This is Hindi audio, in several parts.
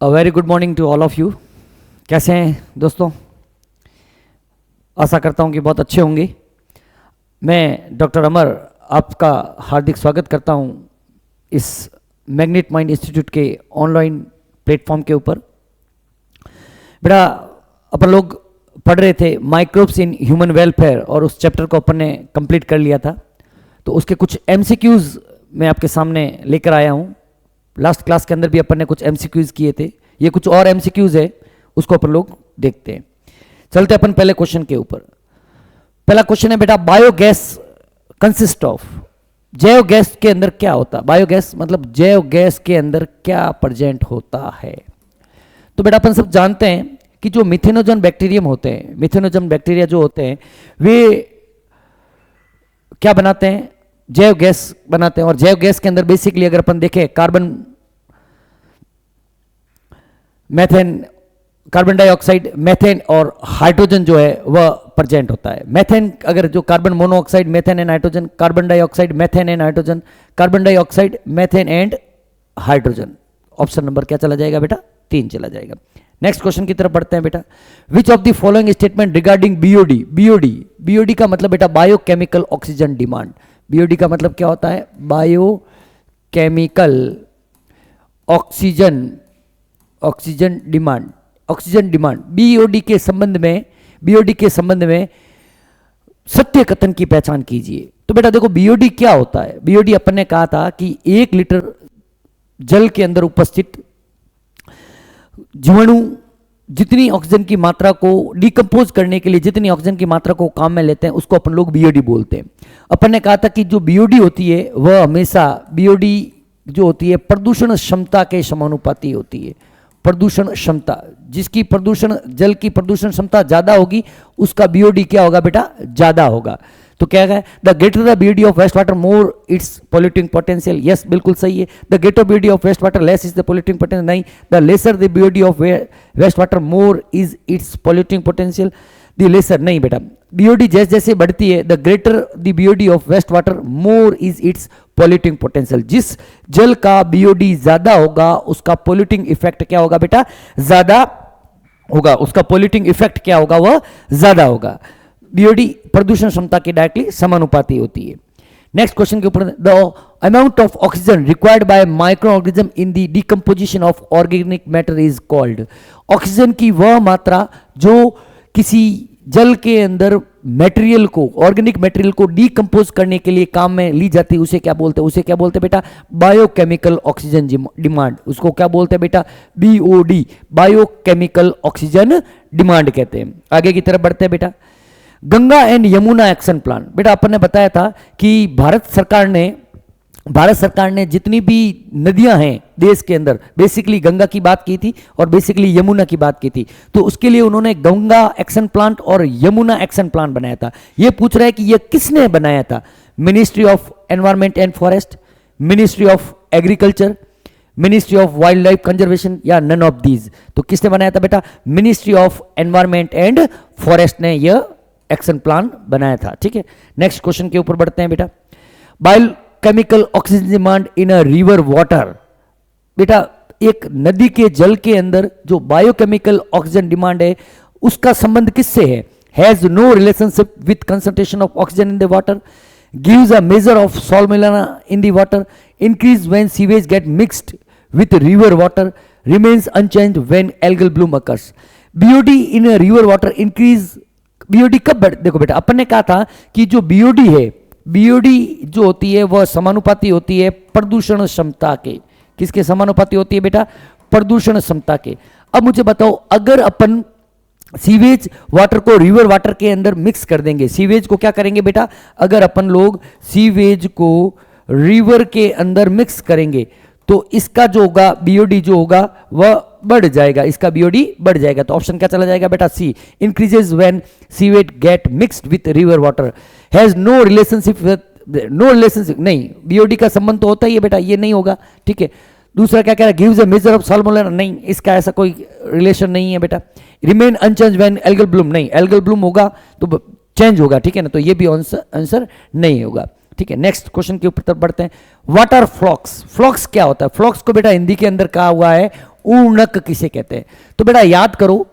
Very good morning to all of you. कैसे हैं दोस्तों? आशा करता हूं कि बहुत अच्छे होंगे। मैं डॉक्टर अमर आपका हार्दिक स्वागत करता हूं इस मैग्नेट माइंड इंस्टीट्यूट के ऑनलाइन प्लेटफॉर्म के ऊपर। बेटा, अपन लोग पढ़ रहे थे माइक्रोब्स इन ह्यूमन वेलफेयर और उस चैप्टर को अपन ने कंप्लीट कर लिया था। तो उसके कुछ एमसीक्यूज मैं आपके सामने लेकर आया हूं। लास्ट क्लास के अंदर भी अपन ने कुछ एमसीक्यूज किए थे, ये कुछ और एमसीक्यूज है, उसको अपन लोग देखते हैं। चलते अपन पहले क्वेश्चन के ऊपर। पहला क्वेश्चन है बेटा, बायोगैस कंसिस्ट ऑफ, जैव गैस के अंदर क्या होता है? बायोगैस मतलब जैव गैस के अंदर क्या प्रेजेंट होता है? तो बेटा अपन सब जानते हैं कि जो मिथेनोजन बैक्टीरियम होते हैं, मिथेनोजन बैक्टीरिया जो होते हैं वे क्या बनाते हैं? जैव गैस बनाते हैं। और जैव गैस के अंदर बेसिकली अगर अपन देखें carbon, methane, carbon dioxide, methane और हाइड्रोजन जो है वह प्रेजेंट होता है। मेथेन अगर जो carbon monoxide, methane and hydrogen, carbon dioxide, methane and hydrogen, carbon dioxide, methane and hydrogen. Option number क्या चला जाएगा बेटा? 3 चला जाएगा। नेक्स्ट क्वेश्चन की तरफ बढ़ते हैं बेटा। Which of the following statement regarding BOD, BOD का मतलब बेटा बायोकेमिकल ऑक्सीजन डिमांड। बीओडी का मतलब क्या होता है? Biochemical oxygen demand, oxygen demand. BOD के संबंध में सत्य कथन की पहचान कीजिए। तो बेटा देखो बीओडी क्या होता है? बीओडी अपन ने कहा था कि 1 लीटर जल के अंदर उपस्थित जीवाणु जितनी ऑक्सीजन की मात्रा को डिकम्पोज करने के लिए जितनी ऑक्सीजन की मात्रा को काम में लेते हैं उसको अपन लोग बीओडी बोलते हैं। अपन ने कहा था कि जो बीओडी होती है वह हमेशा, बीओडी जो होती है प्रदूषण क्षमता के समानुपाती होती है। प्रदूषण क्षमता, जिसकी प्रदूषण, जल की प्रदूषण क्षमता ज्यादा होगी उसका बीओडी क्या होगा बेटा? ज्यादा होगा। तो क्या है? The greater the BOD of waste water more its polluting potential. Yes, बिल्कुल सही है। The greater BOD of waste water less is the polluting potential. नहीं, the lesser the BOD of waste water more is its polluting potential. The lesser नहीं बेटा, बीओडी जैसे जैसे बढ़ती है the greater the BOD of waste water more is its polluting potential. जिस जल का बीओडी ज्यादा होगा उसका पोल्यूटिंग इफेक्ट क्या होगा बेटा? ज्यादा होगा। उसका पोल्यूटिंग इफेक्ट क्या होगा? वह ज्यादा होगा। बीओडी प्रदूषण क्षमता के डायरेक्टली समानुपाती होती है। नेक्स्ट क्वेश्चन के ऊपर, the amount of oxygen required by micro organism in the decomposition of organic matter is called. Oxygen की वह मात्रा जो किसी जल के अंदर मटेरियल को, ऑर्गेनिक मटेरियल को डिकम्पोज करने के लिए काम में ली जाती है उसे क्या बोलते हैं? उसे क्या बोलते हैं बेटा? Biochemical oxygen demand. उसको क्या बोलते हैं बेटा? बीओडी, बायोकेमिकल ऑक्सीजन डिमांड कहते हैं। आगे की तरफ बढ़ते हैं बेटा। Ganga and Yamuna action plan. बेटा अपन ने बताया था कि भारत सरकार ने जितनी भी नदियां हैं देश के अंदर, बेसिकली गंगा की बात की थी और बेसिकली यमुना की बात की थी। तो उसके लिए उन्होंने गंगा एक्शन प्लान और यमुना एक्शन प्लान बनाया था। यह पूछ रहा है कि यह किसने बनाया था? Ministry of environment and forest, ministry of agriculture, ministry of wild life conservation या नन ऑफ दीज? तो किसने बनाया था बेटा? Ministry of environment and forest ने यह एक्शन प्लान बनाया था। ठीक है, नेक्स्ट क्वेश्चन के ऊपर बढ़ते हैं बेटा। Biochemical oxygen demand in a river water. बेटा एक नदी के जल के अंदर जो बायोकेमिकल ऑक्सीजन डिमांड है उसका संबंध किससे है? Has no relationship with concentration of oxygen in the water, gives a measure of salt मिलाना in the water, increase when sewage get mixed with river water, remains unchanged when algal bloom occurs. BOD in a river water increase, BOD कब बढ़, देखो बेटा अपन ने कहा था कि जो बीओडी है, बीओडी जो होती है वह समानुपाती होती है प्रदूषण क्षमता के। किसके समानुपाती होती है बेटा? प्रदूषण क्षमता के। अब मुझे बताओ, अगर अपन सीवेज वाटर को रिवर वाटर के अंदर मिक्स कर देंगे, सीवेज को क्या करेंगे बेटा? अगर अपन लोग सीवेज को रिवर के अंदर मिक्स करेंगे तो इसका जो होगा बीओडी जो होगा वह बढ़ जाएगा, इसका बीओडी बढ़ जाएगा। तो ऑप्शन क्या चला जाएगा बेटा? C, increases when sewage get mixed with river water, has no relationship with, no relationship नहीं, बीओडी का संबंध तो होता ही है बेटा, ये नहीं होगा। ठीक है, दूसरा क्या कह रहा है? Gives a measure of salt molar, नहीं, इसका ऐसा कोई रिलेशन नहीं है बेटा। Remain unchange when algal bloom, नहीं, एल्गल ब्लूम होगा तो चेंज होगा। ठीक है ना, तो ये भी आंसर नहीं होगा। ठीक है, नेक्स्ट क्वेश्चन के ऊपर बढ़ते हैं। वाटर फ्लॉक्स, फ्लॉक्स क्या होता है? फ्लॉक्स को बेटा हिंदी के अंदर कहा हुआ है ऊर्णक किसे कहते हैं? तो बेटा याद करो,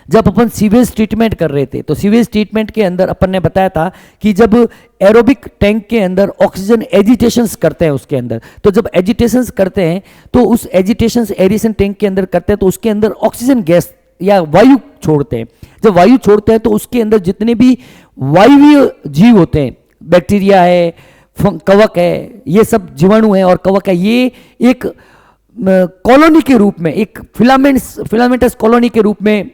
जब अपन सीवेज ट्रीटमेंट कर रहे थे तो सीवेज ट्रीटमेंट के अंदर अपन ने बताया था कि जब एरोबिक टैंक के अंदर ऑक्सीजन एजिटेशंस करते हैं उसके अंदर, तो जब एजिटेशंस करते हैं तो उस एजिटेशंस एरिएशन टैंक के अंदर करते हैं तो उसके अंदर ऑक्सीजन गैस या वायु छोड़ते हैं। जब वायु छोड़ते हैं तो उसके अंदर जितने भी वायवीय जीव होते हैं, बैक्टीरिया है, कवक है, ये सब जीवाणु है और कवक है, ये एक कॉलोनी के रूप में, एक फिलामेंटस कॉलोनी के रूप में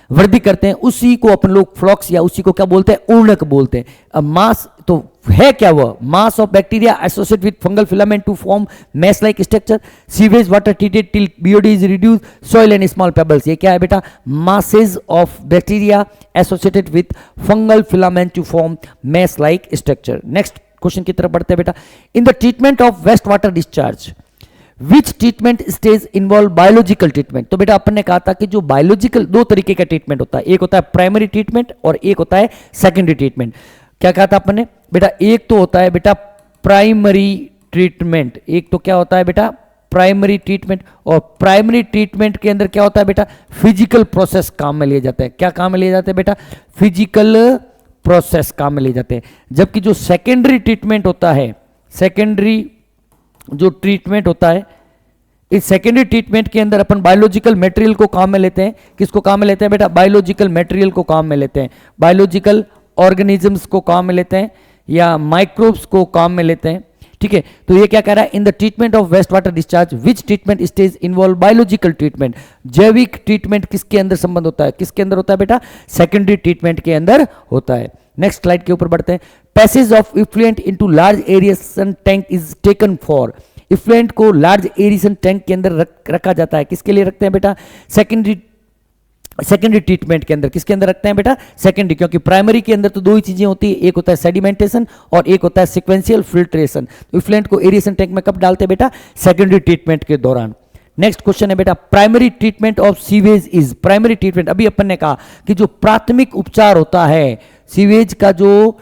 वृद्धि करते हैं। उसी को अपन लोग फ्लॉक्स या उसी को क्या बोलते हैं? ऊर्णक बोलते हैं। अब मास तो है क्या? वह mass of bacteria associate with fungal filament to form mass like structure, sewage water treated till BOD is reduce, soil and small pebbles. ये क्या है बेटा? Masses of bacteria associated with fungal filament to form mass like structure. Next question की तरफ बढ़ते हैं बेटा। In the treatment of waste water discharge which treatment stage involve biological treatment. तो बेटा अपन ने कहा था कि जो बायोलॉजिकल, दो तरीके का ट्रीटमेंट होता है, एक होता है प्राइमरी ट्रीटमेंट और एक होता है सेकेंडरी ट्रीटमेंट। क्या कहा था अपन ने बेटा? एक तो होता है बेटा प्राइमरी ट्रीटमेंट, एक तो क्या होता है बेटा? Primary treatment. और प्राइमरी ट्रीटमेंट के अंदर क्या होता है बेटा? फिजिकल प्रोसेस काम में लिए जाते हैं। क्या काम में लिए जाते हैं बेटा? फिजिकल प्रोसेस काम में लिए जाते हैं। जबकि जो सेकेंडरी ट्रीटमेंट होता है, सेकेंडरी जो ट्रीटमेंट होता है, इस सेकेंडरी ट्रीटमेंट के अंदर अपन बायोलॉजिकल मटेरियल को काम में लेते हैं। किसको काम में लेते हैं बेटा? बायोलॉजिकल मटेरियल को काम में लेते हैं, बायोलॉजिकल ऑर्गेनिजम्स को काम में लेते हैं या माइक्रोब्स को काम में लेते हैं। ठीक है, तो ये क्या कह रहा है? In the treatment of waste water discharge which treatment stage involve biological treatment. जैविक ट्रीटमेंट किसके अंदर संबंध होता है? किसके अंदर होता है बेटा? सेकेंडरी ट्रीटमेंट के अंदर होता है। नेक्स्ट स्लाइड के ऊपर बढ़ते हैं। Passage of effluent into large aeration tank is taken for. Effluent को लार्ज एरिएशन टैंक के अंदर रखा जाता है। किसके लिए रखते हैं बेटा? सेकेंडरी ट्रीटमेंट के अंदर। किसके अंदर रखते हैं बेटा? सेकेंडरी, क्योंकि प्राइमरी के अंदर तो दो ही चीजें होती है, एक होता है सेडिमेंटेशन और एक होता है सिक्वेंशियल फिल्ट्रेशन। तो इफ्लुएंट को एरिएशन टैंक में कब डालते हैं बेटा? सेकेंडरी ट्रीटमेंट के दौरान। नेक्स्ट क्वेश्चन है बेटा, primary treatment of sewage is. Primary treatment, अभी अपन ने कहा कि जो प्राथमिक उपचार होता है सीवेज का, जो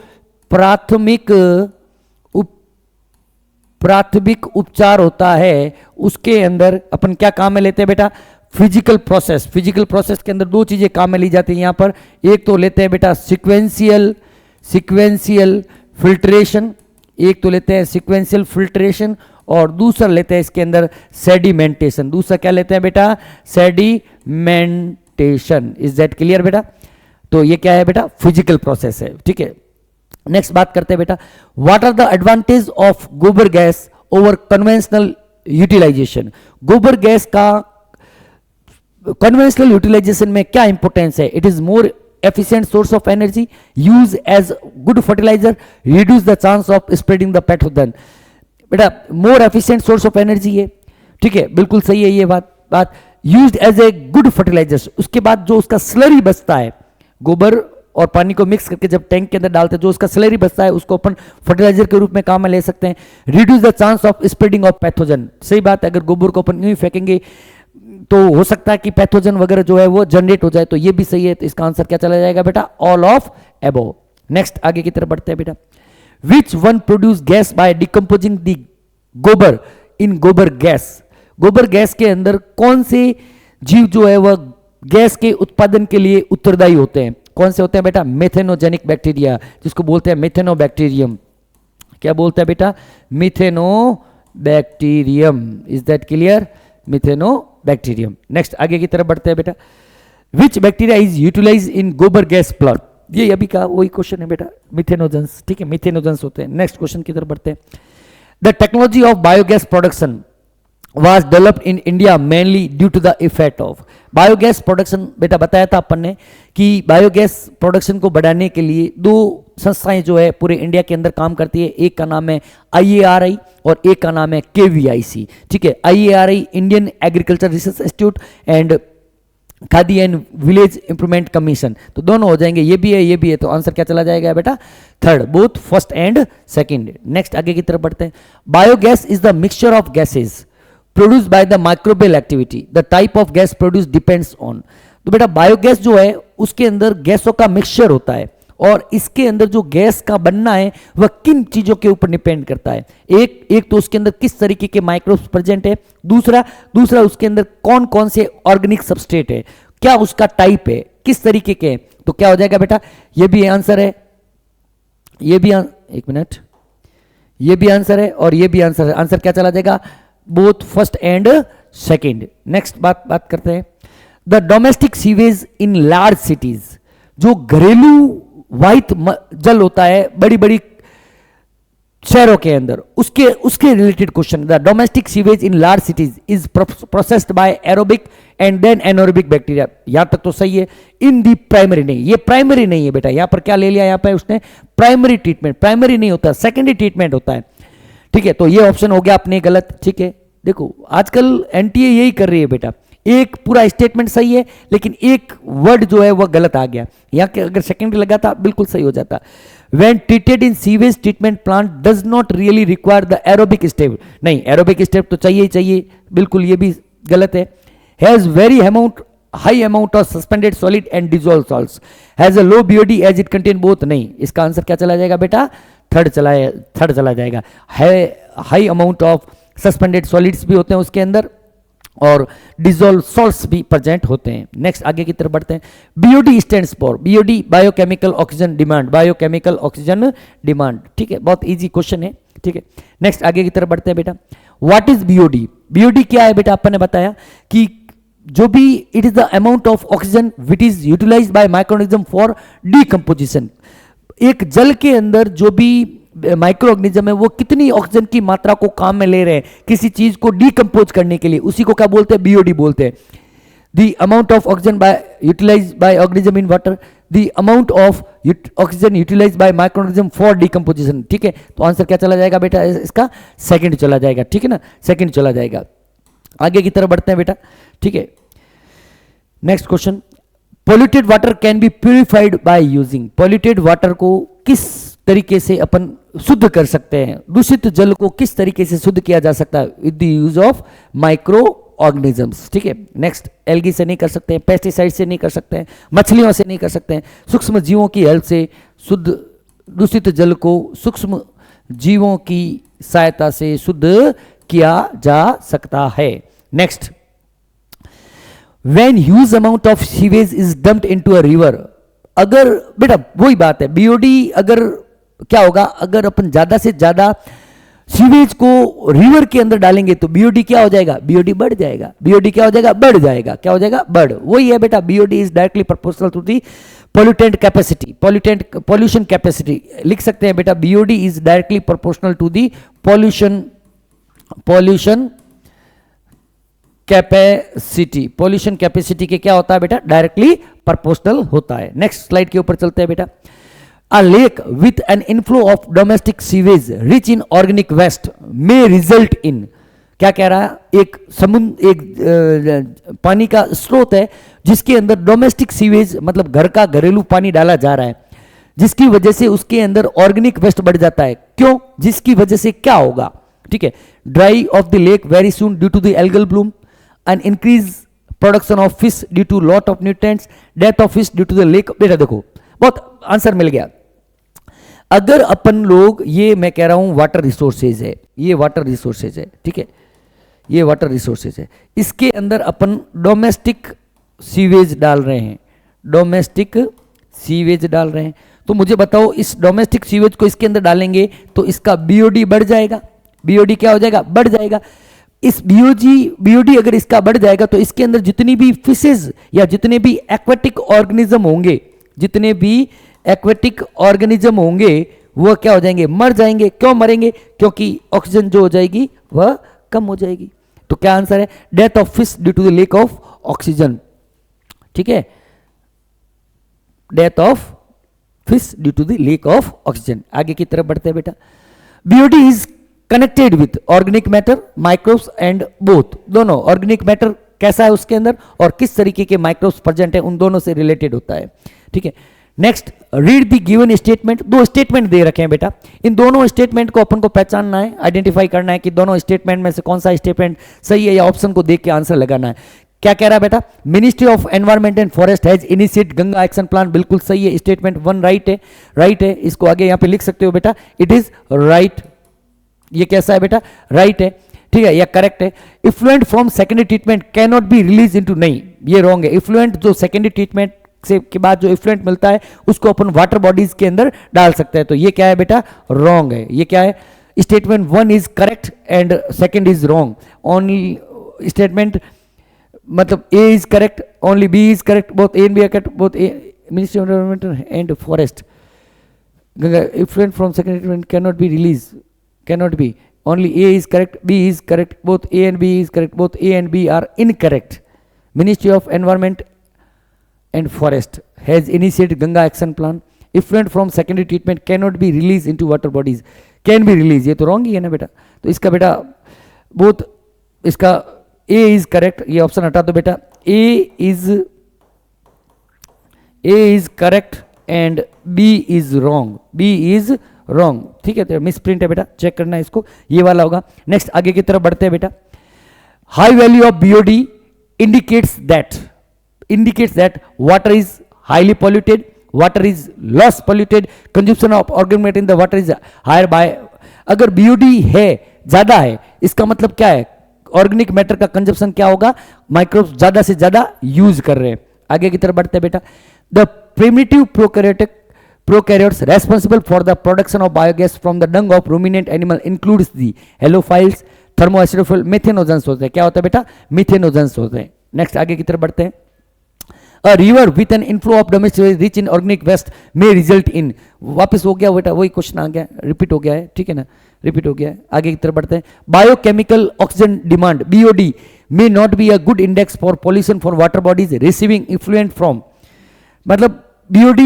प्राथमिक उपचार होता है, उसके अंदर अपन क्या काम में लेते हैं बेटा? Physical process. फिजिकल प्रोसेस के अंदर दो चीजें काम में ली जाती हैं यहां पर। एक तो लेते हैं बेटा सिक्वेंशियल फिल्ट्रेशन, एक तो लेते हैं सिक्वेंशियल फिल्ट्रेशन और दूसरा लेते हैं इसके अंदर सेडिमेंटेशन। दूसरा क्या लेते हैं बेटा? सेडिमेंटेशन। इज दैट क्लियर बेटा? तो ये क्या है बेटा? फिजिकल प्रोसेस है। ठीक है, नेक्स्ट बात करते हैं बेटा, what are the advantage of gobar gas over conventional utilization. गोबर गैस का कन्वेंशनल यूटिलाइजेशन में क्या इंपॉर्टेंस है? It is more efficient source of energy, use as good fertilizer, reduce the chance of spreading the pathogen। बेटा more efficient source of energy है, ठीक है, बिल्कुल सही है ये बात। Used as a good fertilizer, उसके बाद जो उसका स्लरी बचता है, गोबर और पानी को मिक्स करके जब टैंक के अंदर डालते हैं, जो उसका स्लरी बचता है उसको अपन फर्टिलाइजर के रूप में काम में ले सकते हैं। Reduce the chance of spreading of pathogen, सही बात है, अगर गोबर को अपन यूं ही फेंकेंगे तो हो सकता है कि पैथोजन वगैरह जो है वो जनरेट हो जाए, तो ये भी सही है। तो इसका आंसर क्या चला जाएगा बेटा? All of above. नेक्स्ट आगे की तरफ बढ़ते हैं बेटा, which one produce gas by decomposing the gobar इन गोबर गैस। गोबर गैस के अंदर कौन से जीव जो है वह गैस के उत्पादन के लिए उत्तरदायी होते हैं? कौन से होते हैं बेटा? मेथेनोजेनिक बैक्टीरिया, जिसको बोलते हैं मिथेनोबैक्टीरियम। क्या बोलते हैं बेटा? Methanobacterium. Is that clear? Methanobacterium. Next आगे की तरफ बढ़ते हैं बेटा, विच बैक्टीरिया इज यूटिलाइज इन गोबर गैस प्लांट। ये अभी का वही क्वेश्चन है बेटा, मिथेनोजेंस, ठीक है, मिथेनोजेंस होते हैं। नेक्स्ट क्वेश्चन की तरफ बढ़ते हैं, the technology of biogas production was developed in India mainly due to the effect of biogas production. बेटा बताया था अपन ने कि बायोगैस प्रोडक्शन को बढ़ाने के लिए दो संस्थाएं जो है पूरे इंडिया के अंदर काम करती है। एक का नाम है IARI और एक का नाम है KVIC, ठीक है। IARI Indian agriculture research institute and khadi and village improvement commission, तो दोनों हो जाएंगे, ये भी है ये भी है, तो आंसर क्या चला जाएगा बेटा? Third, both first and second. Next आगे की तरफ बढ़ते हैं, biogas is the mixture of gases produce by the microbial activity, the type of gas produce depends on. तो बेटा बायोगैस जो है उसके अंदर गैसों का मिक्सचर होता है और इसके अंदर जो गैस का बनना है वह किन चीजों के ऊपर डिपेंड करता है। एक तो उसके अंदर किस तरीके के माइक्रोब्स प्रेजेंट है, दूसरा उसके अंदर कौन कौन से ऑर्गेनिक सबस्ट्रेट है, क्या उसका टाइप है, किस तरीके के। तो क्या हो जाएगा बेटा, ये भी आंसर है, ये भी एक मिनट, ये भी आंसर है और ये भी आंसर है। आंसर क्या चला जाएगा, both first and second. Next बात करते हैं, the domestic sewage in large cities, जो घरेलू वाहित जल होता है बड़ी बड़ी शहरों के अंदर, उसके related question. The domestic sewage in large cities is processed by aerobic and then anaerobic bacteria. यहां तक तो सही है। इन दी प्राइमरी नहीं, ये प्राइमरी नहीं है बेटा, यहां पर क्या ले लिया, यहां पर उसने प्राइमरी ट्रीटमेंट, प्राइमरी नहीं होता, सेकेंडरी ट्रीटमेंट होता है। ठीक है, तो ये ऑप्शन हो गया अपने गलत। ठीक है, देखो आजकल एनटीए यही कर रही है बेटा, एक पूरा स्टेटमेंट सही है लेकिन एक वर्ड जो है वह गलत आ गया, यहां के अगर सेकेंडरी लगा था बिल्कुल सही हो जाता। When treated in sewage treatment plant does not really require the aerobic step, नहीं aerobic step तो चाहिए ही चाहिए, बिल्कुल ये भी गलत है। Has very high amount of suspended solid and dissolved salts, has a low BOD as it contain both, नहीं, इसका आंसर क्या चला जाएगा बेटा, थर्ड चला जाएगा। है high amount of suspended solids भी होते हैं उसके अंदर और डिजोल्व सॉल्ट्स भी प्रेजेंट होते हैं। नेक्स्ट आगे की तरफ बढ़ते हैं। BOD stands for, BOD biochemical oxygen demand, biochemical oxygen demand. ठीक है, बहुत इजी क्वेश्चन है। ठीक है, नेक्स्ट आगे की तरफ बढ़ते हैं बेटा। व्हाट इज बीओडी, बीओडी क्या है बेटा, अपन ने बताया कि जो भी it is the amount of oxygen which is utilized by microorganism for decomposition. एक जल के अंदर जो भी माइक्रो ऑर्गेनिज्म है वो कितनी ऑक्सीजन की मात्रा को काम में ले रहे हैं किसी चीज को डीकंपोज करने के लिए, उसी को क्या बोलते हैं, बीओडी बोलते हैं। The amount of oxygen by utilized by organism in water, the amount of oxygen utilized by micro organism for decomposition. ठीक है, तो आंसर क्या चला जाएगा बेटा, इसका सेकंड चला जाएगा। ठीक है ना, सेकंड चला जाएगा। आगे की तरफ बढ़ते हैं बेटा। ठीक है, next question, polluted water can be purified by using, polluted water को किस तरीके से अपन शुद्ध कर सकते हैं, दूषित जल को किस तरीके से शुद्ध किया जा सकता है, with the use of micro organisms. ठीक है, नेक्स्ट, एल्गी से नहीं कर सकते हैं, पेस्टिसाइड से नहीं कर सकते हैं, मछलियों से नहीं कर सकते हैं, सूक्ष्म जीवों की हेल्प से शुद्ध दूषित जल को सूक्ष्म जीवों की सहायता से शुद्ध किया जा सकता है। Next, when huge amount of sewage is dumped into a river, अगर बेटा वही बात है, बीओडी अगर क्या होगा, अगर अपन ज्यादा से ज्यादा सीवेज को रिवर के अंदर डालेंगे तो बीओडी क्या हो जाएगा, बीओडी बढ़ जाएगा, बीओडी क्या हो जाएगा, बढ़ जाएगा, क्या हो जाएगा, बढ़। वही है बेटा, BOD is directly proportional to the pollutant capacity, pollution capacity लिख सकते हैं बेटा, BOD is directly proportional to the pollution capacity. Pollution capacity के क्या होता है बेटा, डायरेक्टली प्रोपोर्शनल होता है। नेक्स्ट स्लाइड के ऊपर चलते हैं बेटा। A lake with an inflow of domestic sewage rich in organic waste may result in, क्या कह रहा है, एक पानी का स्रोत है जिसके अंदर डोमेस्टिक सीवेज मतलब घर का घरेलू पानी डाला जा रहा है, जिसकी वजह से उसके अंदर ऑर्गेनिक वेस्ट बढ़ जाता है। क्यों, जिसकी वजह से क्या होगा, ठीक है, dry of the lake very soon due to the algal bloom, and increase production of fish due to lot of nutrients, death of fish due to the lack. बेटा देखो, बहुत आंसर मिल गया। अगर अपन लोग, ये मैं कह रहा हूं वाटर रिसोर्सेज है, ये वाटर रिसोर्सेज है, ठीक है, ये वाटर रिसोर्सेज है, इसके अंदर अपन डोमेस्टिक सीवेज डाल रहे हैं, डोमेस्टिक सीवेज डाल रहे हैं, तो मुझे बताओ इस डोमेस्टिक सीवेज को इसके अंदर डालेंगे तो इसका बीओडी बढ़ जाएगा, बीओडी क्या हो जाएगा, बढ़ जाएगा। इस बीओडी अगर इसका बढ़ जाएगा तो इसके अंदर जितनी भी फिशेज या जितने भी एक्वेटिक ऑर्गेनिज्म होंगे, जितने भी एक्वेटिक ऑर्गेनिज्म होंगे वह क्या हो जाएंगे, मर जाएंगे। क्यों मरेंगे, क्योंकि ऑक्सीजन जो हो जाएगी वह कम हो जाएगी। तो क्या आंसर है, death of fish due to the lack of oxygen. ठीक है, death of fish due to the lack of oxygen. आगे की तरफ बढ़ते हैं बेटा। BOD is connected with organic matter, microbes and both, दोनों ऑर्गेनिक मैटर कैसा है उसके अंदर और किस तरीके के माइक्रोब्स प्रेजेंट है, उन दोनों से रिलेटेड होता है। ठीक है, next, read the given statement. दो स्टेटमेंट दे रखे हैं बेटा, इन दोनों स्टेटमेंट को अपन को पहचानना है, आइडेंटिफाई करना है कि दोनों स्टेटमेंट में से कौन सा स्टेटमेंट सही है, या ऑप्शन को देख के आंसर लगाना है। क्या कह रहा है बेटा, ministry of environment and forest has initiate Ganga action plan, बिल्कुल सही है, स्टेटमेंट 1 राइट है, राइट है, इसको आगे यहां पे लिख सकते हो बेटा, इट इज राइट, ये कैसा है बेटा, राइट है, ठीक है, या करेक्ट है। Effluent from secondary treatment can not be release into, नहीं ये रॉन्ग है, इफ्लुएंट जो सेकेंडरी ट्रीटमेंट से के बाद जो इफ्लुएंट मिलता है उसको अपन वाटर बॉडीज के अंदर डाल सकते हैं, तो ये क्या है बेटा, रॉन्ग है, ये क्या है, statement 1 is correct and second is wrong, only statement मतलब A is correct, only B is correct, both A and B are correct, both A, Ministry of Environment and Forest, effluent from secondary treatment cannot be released, cannot be, only A is correct, B is correct, both A and B is correct, both A and B are incorrect. Ministry of Environment and Forest has initiated Ganga Action Plan. Effluent from secondary treatment cannot be released into water bodies, can be released, ये तो wrong ही है ना बेटा, तो इसका बेटा both, इसका A is correct, ये ऑप्शन हटा दो बेटा, A is correct and B is wrong, B is wrong, ठीक है, तो मिस प्रिंट है बेटा, चेक करना है इसको, ये वाला होगा। नेक्स्ट आगे की तरफ बढ़ते हैं बेटा, high value of BOD indicates that water is highly polluted, water is less polluted, consumption of organic matter in the water is higher by, अगर BOD है ज्यादा है इसका मतलब क्या है, ऑर्गेनिक मैटर का कंजप्शन क्या होगा, माइक्रोब्स ज्यादा से ज्यादा यूज कर रहे हैं। आगे की तरफ बढ़ते हैं बेटा, the primitive prokaryotes responsible for the production of biogas from the Dang of ruminant animal includes the halophiles, थर्मोएसिडोफिल, methanogens होते हैं, क्या होता है बेटा, मिथेनोजेंस होते हैं। नेक्स्ट आगे की तरफ बढ़ते हैं, A river with an inflow of domestic waste rich in organic waste may result in, वापस हो गया बेटा, वही क्वेश्चन आ गया, रिपीट हो गया है, ठीक है ना, रिपीट हो गया है। आगे की तरफ बढ़ते हैं, biochemical oxygen demand BOD may not be a good index for pollution for water bodies receiving effluent from, मतलब BOD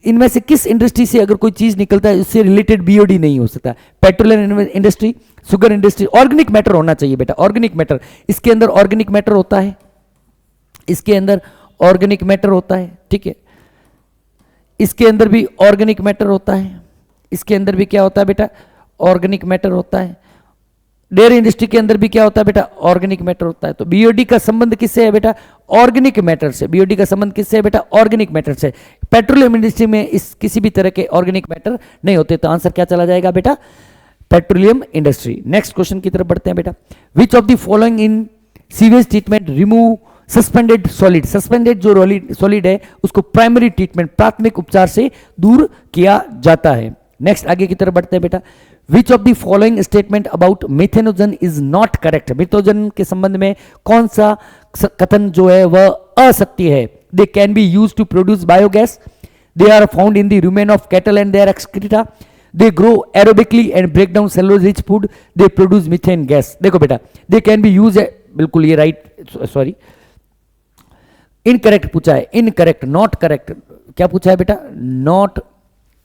इनमें से किस इंडस्ट्री से अगर कोई चीज निकलता है उससे रिलेटेड BOD नहीं हो सकता, petroleum industry, sugar industry, organic matter होना चाहिए बेटा, ऑर्गेनिक मैटर, इसके अंदर ऑर्गेनिक मैटर होता है, इसके अंदर ऑर्गेनिक मैटर होता है, ठीक है, इसके अंदर भी ऑर्गेनिक मैटर होता है, इसके अंदर भी क्या होता है बेटा, ऑर्गेनिक मैटर होता है, डेयरी इंडस्ट्री के अंदर भी क्या होता है बेटा, ऑर्गेनिक मैटर होता है। तो BOD का संबंध किससे है बेटा, ऑर्गेनिक मैटर से, BOD का संबंध किससे है बेटा, ऑर्गेनिक मैटर से। पेट्रोलियम इंडस्ट्री में इस किसी भी तरह के ऑर्गेनिक मैटर नहीं होते, तो आंसर क्या चला जाएगा बेटा, पेट्रोलियम इंडस्ट्री। नेक्स्ट क्वेश्चन की तरफ बढ़ते हैं बेटा, which of the following in sewage treatment remove suspended solid, suspended जो सॉलिड है उसको प्राइमरी ट्रीटमेंट, प्राथमिक उपचार से दूर किया जाता है। नेक्स्ट आगे की तरफ बढ़ते हैं बेटा, which of the following statement about methanogen is not correct, methanogen के संबंध में कौन सा कथन जो है वह असत्य है, they can be use to produce biogas, they are found in the rumen of cattle and their excreta, they grow aerobically and break down cellulose rich food, they produce methane gas. देखो बेटा, दे कैन बी यूज, बिल्कुल ये राइट, सॉरी इनकरेक्ट पूछा है, इनकरेक्ट, नॉट करेक्ट, क्या पूछा है बेटा, नॉट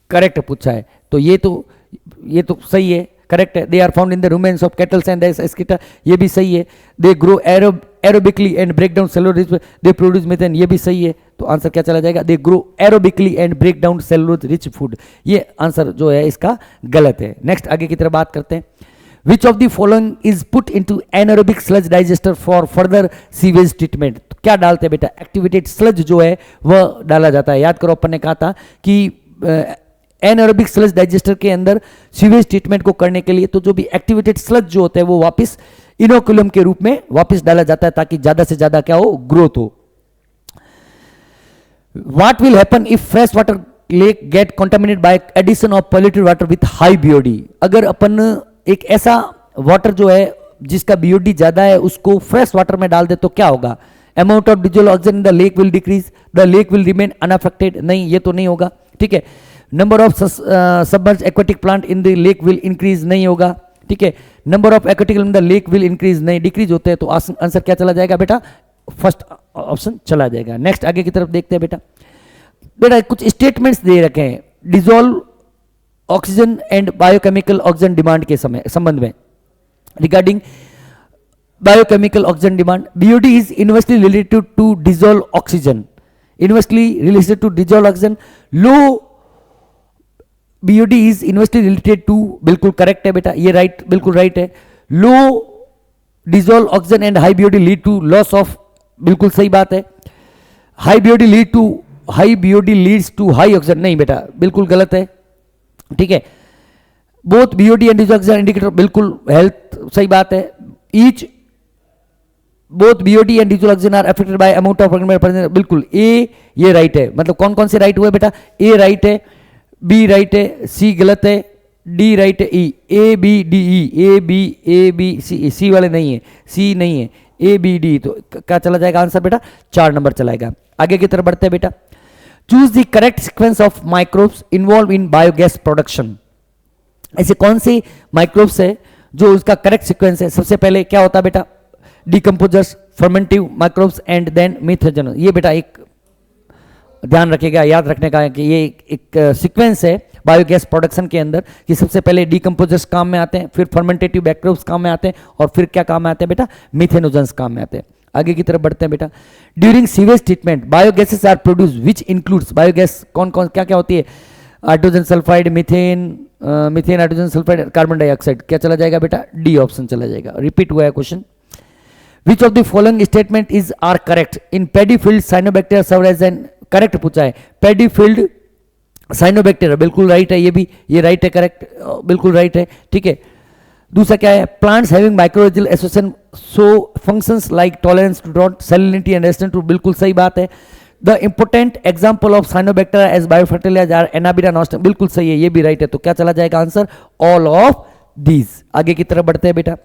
करेक्ट पूछा है, तो ये तो सही है, करेक्ट है, they are found in the rumens of cattles and excreta, ये भी सही है, they grow aerobically and break down cellulose, they produce methane, ये भी सही है, तो आंसर क्या चला जाएगा, they grow aerobically and break down cellulose rich food, ये आंसर जो है इसका गलत है। नेक्स्ट आगे की तरफ बात करते हैं, विच of the following is put into anaerobic sludge digester for further sewage treatment, क्या डालते हैं बेटा, एक्टिवेटेड स्लज जो है वह डाला जाता है। याद करो अपन ने कहा था कि एनारोबिक स्लज डाइजेस्टर के अंदर सीवेज ट्रीटमेंट को करने के लिए तो जो भी एक्टिवेटेड स्लज जो होता है वो वापस इनोकुलम के रूप में वापस डाला जाता है ताकि ज्यादा से ज्यादा क्या हो, ग्रोथ हो। What will happen if fresh water lake get contaminated by addition of polluted water with high BOD, अगर अपन एक ऐसा वाटर जो है जिसका BOD ज्यादा है उसको फ्रेश वाटर में डाल दे तो क्या होगा, amount of dissolve oxygen in the lake will decrease, the lake will remain unaffected, नहीं ये तो नहीं होगा, ठीक है। Number of submerge aquatic plant in the lake will increase, नहीं होगा, ठीक है। Number of aquatic in the lake will increase, नहीं, डिक्रीज होते हैं, तो आंसर क्या चला जाएगा बेटा, फर्स्ट ऑप्शन चला जाएगा। नेक्स्ट आगे की तरफ देखते हैं बेटा, बेटा कुछ स्टेटमेंट्स दे रखे हैं dissolve oxygen and biochemical oxygen demand के संबंध में, regarding biochemical oxygen demand, BOD is inversely related to dissolve oxygen, inversely related to dissolve oxygen, low BOD is inversely related to, बिल्कुल करेक्ट है बेटा, ये राइट, बिल्कुल राइट है, low dissolve oxygen and high BOD lead to loss of, बिल्कुल सही बात है। High BOD leads to high oxygen, नहीं बेटा बिल्कुल गलत है, ठीक है। Both BOD and dissolve oxygen indicator, बिल्कुल हेल्थ, सही बात है। Each both BOD and dissolve oxygen are affected by amount of organic, बिल्कुल ए, ये राइट है। मतलब कौन कौन से राइट हुए बेटा? ए राइट है, बी राइट है, सी गलत है, डी राइट है, E, A B D E, A B C वाले नहीं है, सी नहीं है, ए बी डी, तो क्या चला जाएगा आंसर बेटा? 4 नंबर चलाएगा। आगे की तरफ बढ़ते हैं बेटा। Choose the correct sequence of microbes involve in biogas production. ऐसे कौन से माइक्रोब्स है जो उसका करेक्ट सीक्वेंस है? सबसे पहले क्या होता है बेटा? Decomposers, fermentative microbes and then methanogen. ये बेटा एक ध्यान रखिएगा, याद रखने का है कि ये एक सीक्वेंस है बायोगैस प्रोडक्शन के अंदर कि सबसे पहले डिकम्पोजर्स काम में आते हैं, फिर फर्मेंटेटिव बैक्टीरिया काम में आते हैं, और फिर क्या काम में आते हैं बेटा? मिथेनोजेंस काम में आते हैं। आगे की तरफ बढ़ते हैं बेटा। During sewage treatment biogases are produce which includes, biogas कौन कौन क्या क्या होती है? Hydrogen sulphide, methane, hydrogen sulphide, carbon dioxide. क्या चला जाएगा बेटा? डी ऑप्शन चला जाएगा। रिपीट हुआ है question. Which of the following statement is are correct? In paddy field cyanobacteria serve as an, correct पूछा है, पैडी फील्ड साइनोबैक्टीरिया, बिल्कुल राइट है, ये भी, ये राइट है, करेक्ट, बिल्कुल राइट है, ठीक है। दूसरा क्या है? Plants having mycological association so functions like tolerance to drought, salinity and resistance to, बिल्कुल सही बात है। The important example of cyanobacteria as biofertiliser are anabaena, nostoc, बिल्कुल सही है, ये भी राइट है। तो क्या चला जाएगा आंसर? All of these. आगे की तरफ बढ़ते हैं बेटा।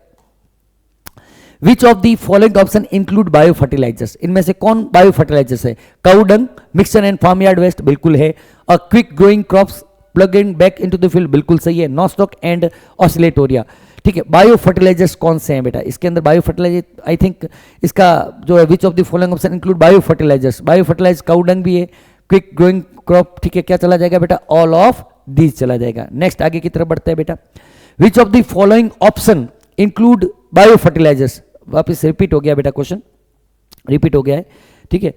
Which of the following option include bio fertilizers? इनमें से कौन बायो फर्टिलाइजर्स है? Cow dung, mixture and farm yard waste, बिल्कुल है। A quick growing crops plugging back into the field, बिल्कुल सही है। नॉस्टॉक एंड ऑसिलेटोरिया, ठीक है। बायो फर्टिलाइजर्स कौन से हैं बेटा? इसके अंदर बायो फर्टिलाइजर, आई थिंक इसका जो है which of the following option include bio fertilizers, bio fertilizer cow dung भी है, क्विक ग्रोइंग क्रॉप, ठीक है। क्या चला जाएगा बेटा? ऑल ऑफ दीज चला जाएगा। नेक्स्ट आगे की तरफ बढ़ते हैं बेटा। Which of the following option include bio fertilizers? वापिस रिपीट हो गया बेटा, क्वेश्चन रिपीट हो गया है, ठीक है।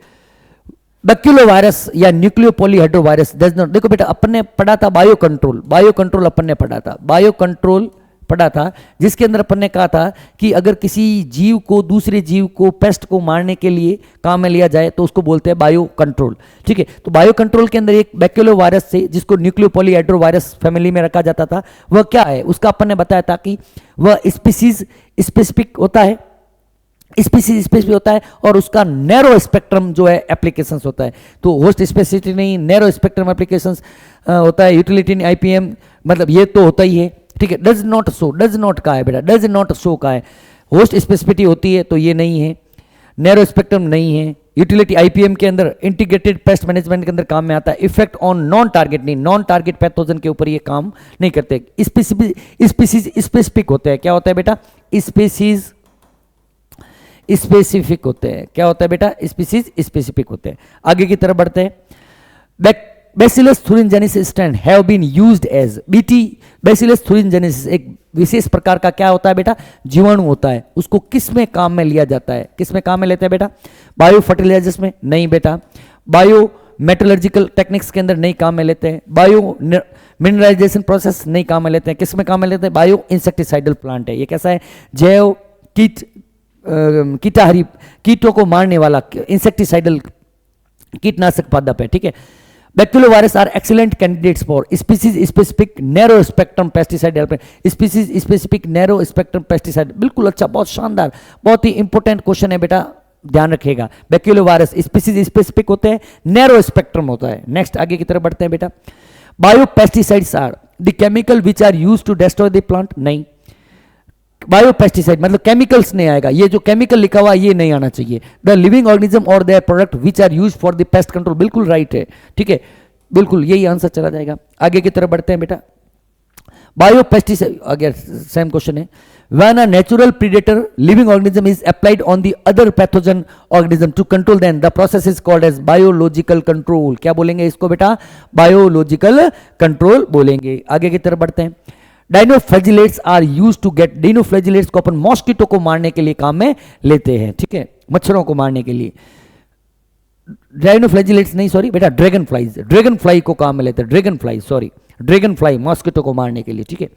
बैक्यूलो वायरस या न्यूक्लियो पॉलीहाइड्रो वायरस डज नॉट, देखो बेटा अपन ने पढ़ा था बायो कंट्रोल अपन ने पढ़ा था, बायो कंट्रोल पढ़ा था, जिसके अंदर अपन ने कहा था कि अगर किसी जीव को, दूसरे जीव को, पेस्ट को मारने के लिए काम में लिया जाए तो उसको बोलते हैं बायो कंट्रोल, ठीक है। तो बायो कंट्रोल के अंदर एक बैक्यूलो वायरस से, जिसको न्यूक्लियो पॉलीहाइड्रो वायरस फैमिली में रखा जाता था, वह क्या है? उसका अपन ने बताया था कि वह स्पीसीज स्पेसिफिक होता है, स्पेसिफिक होता है, और उसका नैरो स्पेक्ट्रम जो है एप्लीकेशंस होता है। तो होस्ट स्पेसिफिक नहीं, नैरो स्पेक्ट्रम एप्लीकेशंस होता है। यूटिलिटी आईपीएम, मतलब ये तो होता ही है, ठीक है। Does not show, does not का है बेटा, डज नॉट शो का है। होस्ट स्पेसिफिसिटी होती है तो ये नहीं है, नैरो स्पेक्ट्रम नहीं है। यूटिलिटी आईपीएम के अंदर इंटीग्रेटेड पेस्ट मैनेजमेंट के अंदर काम में आता है। इफेक्ट ऑन नॉन टारगेट नहीं, नॉन टारगेट पैथोजन के ऊपर ये काम नहीं करते। स्पीसीज स्पेसिफिक होते हैं, क्या होता है बेटा? स्पीसीज स्पेसिफिक होते हैं, क्या होता है बेटा? स्पीसीज स्पेसिफिक होते हैं। आगे की तरफ बढ़ते हैं। Bacillus thuringiensis strain have been used as, BT bacillus thuringiensis एक विशेष प्रकार का क्या होता है बेटा? जीवाणु होता है। उसको किस में काम में लिया जाता है? किस में काम में लेते हैं बेटा? बायो फर्टिलाइजर्स में नहीं बेटा, बायो मेटलर्जिकल टेक्निक्स के अंदर नहीं काम में लेते हैं, बायो मिनरलाइजेशन प्रोसेस नहीं काम में लेते हैं। किस में काम में लेते हैं? बायो इंसेक्टिसाइडल प्लांट है। ये कैसा है? जैव कीट, कीटाहारी, कीटों को मारने वाला इंसेक्टिसाइडल कीटनाशक पादप है, ठीक है। Bacterio virus are excellent candidates for species specific narrow spectrum pesticide, species specific narrow spectrum pesticide, बिल्कुल अच्छा, बहुत शानदार, बहुत ही इंपॉर्टेंट क्वेश्चन है बेटा, ध्यान रखिएगा। बैक्टीरियो वायरस स्पीसीज स्पेसिफिक होते हैं, नैरो स्पेक्ट्रम होता है। नेक्स्ट आगे की तरफ बढ़ते हैं बेटा। Bio pesticides are the chemical which are use to destroy the plant, नहीं। बायो पेस्टिसाइड मतलब केमिकल्स नहीं आएगा, ये जो केमिकल लिखा हुआ ये नहीं आना चाहिए। द लिविंग ऑर्गेनिज्म और their product which are use for the pest control, बिल्कुल राइट है, ठीक है, बिल्कुल यही आंसर चला जाएगा। आगे की तरफ बढ़ते हैं बेटा। बायो पेस्टिसाइड, अगर सेम क्वेश्चन है, when a natural predator living organism is applied on the other pathogen organism to control them, the process is called as biological control। क्या बोलेंगे इसको बेटा? बायोलॉजिकल कंट्रोल बोलेंगे। आगे की तरफ बढ़ते हैं। Dinoflagellates are use to get, dinoflagellates को अपन मॉस्किटो को मारने के लिए काम में लेते हैं, ठीक है, मच्छरों को मारने के लिए। डाइनोफ्लैजिलेट्स नहीं, सॉरी बेटा, ड्रैगन फ्लाई को काम में लेते हैं, dragon fly, sorry dragon fly, mosquito को मारने के लिए, ठीक है।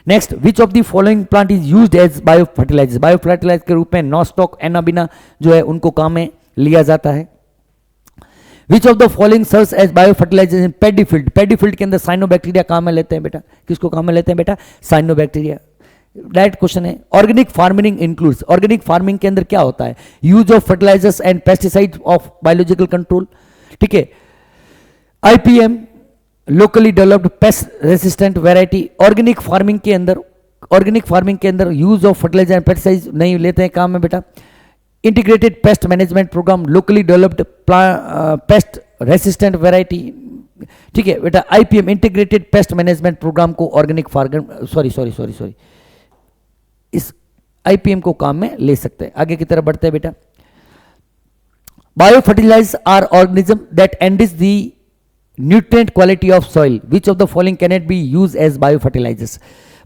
Next, which of the following plant is used as bio fertilizer, bio fertilizer के रूप में नॉस्टॉक, एनाबिना जो है उनको काम में लिया जाता है। Which of the following serves as bio fertilizer in paddy field, paddy field के अंदर साइनोबैक्टीरिया काम में लेते हैं बेटा, किसको काम में लेते हैं बेटा, साइनोबैक्टीरिया। डायरेक्ट क्वेश्चन है। Organic farming includes, organic farming के अंदर क्या होता है, use of fertilizers and pesticide of biological control, ठीक है। IPM, locally developed pest resistant variety, organic farming के अंदर, ऑर्गेनिक फार्मिंग के अंदर use of fertilizer and pesticide नहीं लेते हैं काम में बेटा। Integrated pest management programme, locally developed pest resistant variety, ठीक है बेटा। IPM, integrated pest management programme को ऑर्गेनिक फार्मिंग, सॉरी इस आईपीएम को काम में ले सकते हैं। आगे की तरफ बढ़ते हैं बेटा। Bio fertilizers are organism that enrich the nutrient quality of soil, which of the following can not be use as bio fertilizers,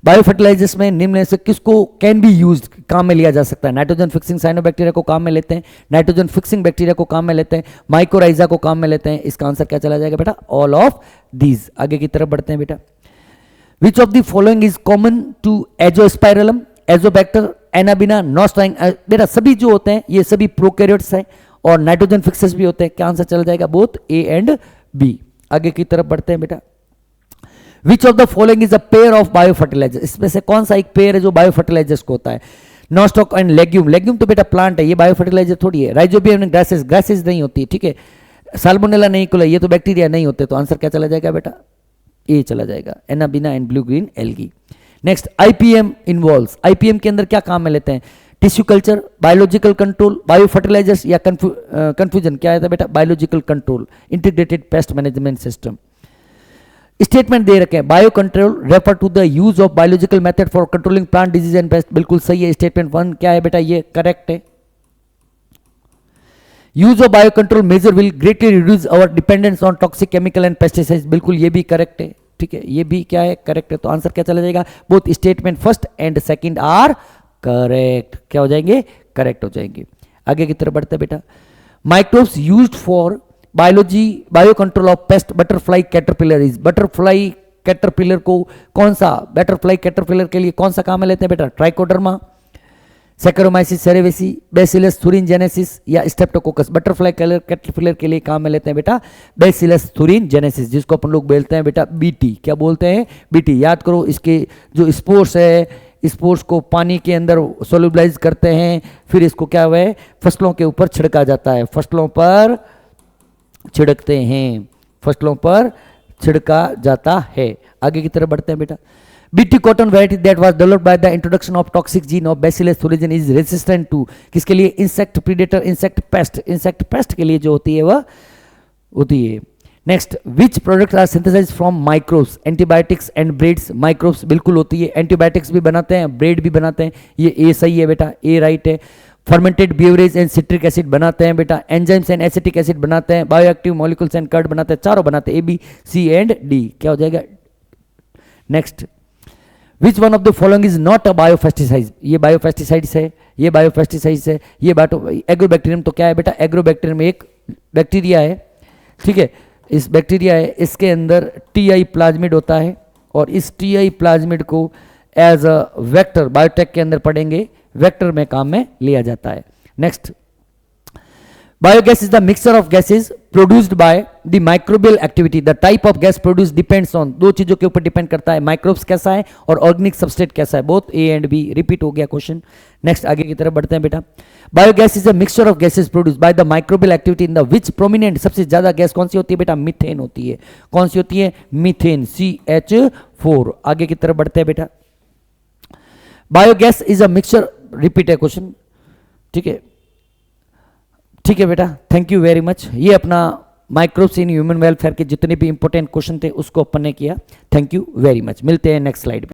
bio fertilizers में निम्न से किसको कैन बी यूज काम में लिया जा सकता है। नाइट्रोजन फिक्सिंग साइनोबैक्टीरिया को काम में लेते हैं, नाइट्रोजन फिक्सिंग बैक्टीरिया को काम में लेते हैं, माइकोराइजा को काम में लेते हैं। इसका आंसर क्या चला जाएगा बेटा, ऑल ऑफ दीज। आगे की तरफ बढ़ते हैं बेटा। Which of the following is common to azospirillum, azotobacter, anabaena, nostoc, बेटा सभी जो होते हैं ये सभी प्रोकैरियोट्स हैं और नाइट्रोजन फिक्सर्स भी होते हैं। क्या आंसर चला जाएगा, बोथ ए एंड बी। आगे की तरफ बढ़ते हैं बेटा। Which of the following is a pair of bio fertilizer, इसमें से कौन सा एक पेयर है जो बायो फर्टिलाइजर्स को होता है। नॉस्टॉक एंड लेग्यूम, लेग्यूम तो बेटा प्लांट है, ये बायो फर्टिलाइजर थोड़ी है। राइजोबियम एंड ग्रासेस, ग्रासेस नहीं होती, ठीक है। साल्मोनेला नहीं कुला, ये तो बैक्टीरिया नहीं होते, तो आंसर क्या चला जाएगा बेटा, ए चला जाएगा, anabaena and blue green algae. Next, IPM involves, IPM के अंदर क्या काम में लेते हैं, tissue culture, biological control, bio fertilisers या कंफ्यूजन क्या है बेटा, biological control, integrated pest management system. Statement दे रखे हैं, bio control refer to the use of biological method for controlling plant disease and pest, बिल्कुल सही है। स्टेटमेंट 1 क्या है बेटा, ये करेक्ट है। Use of bio control measure will greatly reduce our dependence on toxic chemical and pesticides, बिल्कुल ये भी करेक्ट है, ठीक है, ये भी क्या है, करेक्ट है। तो आंसर क्या चला जाएगा, both statement first and second are correct, क्या हो जाएंगे, करेक्ट हो जाएंगे। आगे की तरफ बढ़ते हैं बेटा। Microbes used for biology, bio control of paste butterfly caterpillar is, butterfly caterpillar को कौन सा, बटरफ्लाई कैटरपिलर के लिए कौन सा काम में लेते हैं बेटा, ट्राइकोडर्मा, सैकरोमाइसिस सेरेवेसी, बेसिलस thuringiensis या स्ट्रेप्टोकोकस। बटरफ्लाई कैटरपिलर के लिए काम में लेते हैं बेटा बेसिलस thuringiensis, जिसको अपन लोग बोलते हैं बेटा बीटी, क्या बोलते हैं, बीटी। याद करो, इसके जो स्पोर्स है, स्पोर्स को पानी के अंदर सोल्यूबलाइज करते हैं, फिर इसको क्या हुआ है, फसलों के ऊपर छिड़का जाता है, फसलों पर छिड़कते हैं, फसलों पर छिड़का जाता है। आगे की तरफ बढ़ते हैं बेटा। BT cotton variety that was developed by the introduction of toxic gene of bacillus thuringiensis is resistant to, किसके लिए, insect predator, insect pest, insect pest के लिए जो होती है वह होती है। Next, which product are synthesized from microbes, antibiotics and breads, microbes बिल्कुल होती है, एंटीबायोटिक्स भी बनाते हैं, ब्रेड भी बनाते हैं, ये ए सही है बेटा, ए राइट है। Fermented beverage and citric acid बनाते हैं बेटा, एंजाइम्स एंड एसिटिक एसिड बनाते हैं, बायोएक्टिव मॉलिक्यूल्स एंड कर्ड बनाते हैं, चारों बनाते हैं, A B C and D, क्या हो जाएगा। Next, which one of the following is not a biopesticide, ये बायोपेस्टिसाइड्स है, ये बायोपेस्टिसाइड्स है, ये एग्रोबैक्टीरियम, तो क्या है बेटा, एग्रोबैक्टीरियम एक बैक्टीरिया है, ठीक है, इस बैक्टीरिया है, इसके अंदर टीआई प्लाज्मिड होता है और इस टीआई प्लाज्मिड को एज अ वेक्टर बायोटेक के अंदर पढ़ेंगे, वेक्टर में काम में लिया जाता है। Next, biogas is the mixture of gases produced by the microbial activity, the type of gas produce depends on, दो चीजों के ऊपर डिपेंड करता है, माइक्रोब्स कैसा है और ऑर्गेनिक सबस्ट्रेट कैसा है, both A and B, repeat हो गया क्वेश्चन। नेक्स्ट, आगे की तरफ बढ़ते हैं बेटा। Biogas is a mixture of gases produce by the microbial activity in the which prominent, सबसे ज्यादा गैस कौन सी होती है बेटा, मीथेन होती है, कौन सी होती है, मीथेन, CH4। आगे की तरफ बढ़ते हैं बेटा। Biogas is a mixture, repeat है क्वेश्चन, ठीक है, ठीक है बेटा, थैंक यू वेरी मच। ये अपना माइक्रोब्स इन ह्यूमन वेलफेयर के जितने भी इंपॉर्टेंट क्वेश्चन थे उसको अपन ने किया, थैंक यू वेरी मच। मिलते हैं नेक्स्ट स्लाइड में।